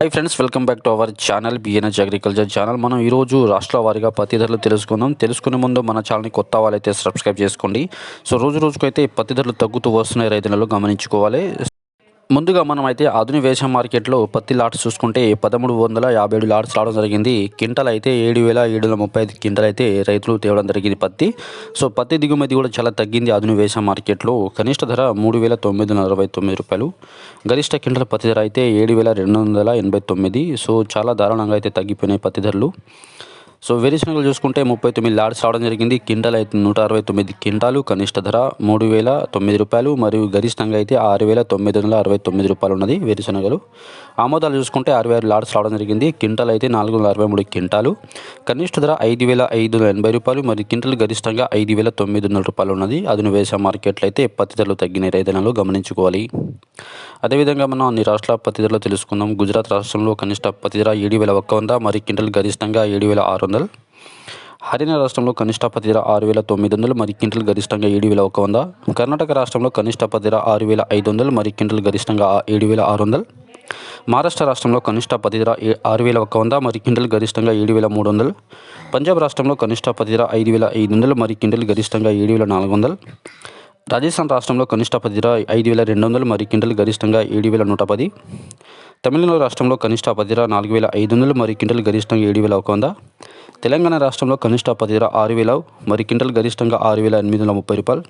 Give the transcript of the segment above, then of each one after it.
Hi friends, welcome back to our channel BNH agriculture channel. మనం ఈరోజు రాష్ట్ర వారీగా పత్తి ధరలు తెలుసుకునే ముందు మన ఛానల్ని కొత్త వాళ్ళైతే సబ్స్క్రైబ్ చేసుకోండి. సో రోజుకైతే పత్తి ధరలు తగ్గుతూ వస్తున్నాయి, రైతులలో గమనించుకోవాలి. ముందుగా మనం అయితే ఆధునిక వ్యవసాయ మార్కెట్లో పత్తి లాట్స్ చూసుకుంటే 1357 లాట్స్ రావడం జరిగింది. క్వింటల్ అయితే 7735 క్వింటల్ అయితే రైతులు తేవడం జరిగింది పత్తి. సో పత్తి దిగుమతి కూడా చాలా తగ్గింది ఆధునిక వ్యవసాయ మార్కెట్లో. కనిష్ట ధర 3969 రూపాయలు, గరిష్ట క్వింటల్ పత్తి ధర అయితే 7289. సో చాలా దారుణంగా అయితే తగ్గిపోయినాయి పత్తి ధరలు. సో వేరుశనగలు చూసుకుంటే 39 లాట్స్ రావడం జరిగింది. క్వింటల్ అయితే 169 క్వింటాలు, కనిష్ట ధర 3009 రూపాయలు మరియు గరిష్టంగా అయితే 6969 రూపాయలు ఉన్నది వేరుశనగలు. ఆమోదాలు చూసుకుంటే 66 లాట్స్ రావడం జరిగింది. క్వింటల్ అయితే 463 క్వింటాలు, కనిష్ట ధర 5580 రూపాయలు మరియు క్వింటల్ గరిష్టంగా 5900 రూపాయలు ఉన్నది. ఆధునిక వ్యవసాయ మార్కెట్లో అయితే పత్తి ధరలు తగ్గిన రైతన్నలు గమనించుకోవాలి. అదేవిధంగా మనం అన్ని రాష్ట్రాల పత్తి ధరలు తెలుసుకుందాం. గుజరాత్ రాష్ట్రంలో కనిష్ట పత్తి ధర 7100 మరియు క్వింటల్ గరిష్టంగా 7600. హర్యానా రాష్ట్రంలో కనిష్ట పత్తి ధర 6900 మరియు క్వింటల్ గరిష్టంగా 7100. కర్ణాటక రాష్ట్రంలో కనిష్ట పత్తి ధర 6500 మరియు క్వింటల్ గరిష్టంగా 7600. మహారాష్ట్ర రాష్ట్రంలో కనిష్ట పత్తి ధర 6100 మరియు క్వింటల్ గరిష్టంగా 7300. పంజాబ్ రాష్ట్రంలో కనిష్ట పత్తి ధర 5500 మరియు క్వింటల్ గరిష్టంగా 7400. రాజస్థాన్ రాష్ట్రంలో కనిష్ట పత్తి ధర 5200 మరియు క్వింటల్ గరిష్టంగా 7110. తమిళనాడు రాష్ట్రంలో కనిష్ట పత్తి ధర 4500 మరియు క్వింటల్ గరిష్టంగా 7100. తెలంగాణ రాష్ట్రంలో కనిష్ట పత్తి ధర 6000 మరియు క్వింటల్ గరిష్టంగా 6830 రూపాయలు.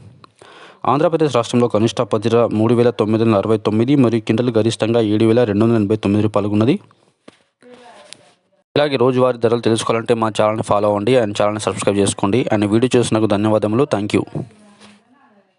ఆంధ్రప్రదేశ్ రాష్ట్రంలో కనిష్ట పత్తి ధర 3969 మరియు క్వింటల్ గరిష్టంగా 7289 రూపాయలు ఉన్నది. ఇలాగే రోజువారీ ధరలు తెలుసుకోవాలంటే మా ఛానల్ని ఫాలో అవ్వండి అండ్ ఛానల్ని సబ్స్క్రైబ్ చేసుకోండి. అండ్ వీడియో చూసినందుకు ధన్యవాదములు. Thank you.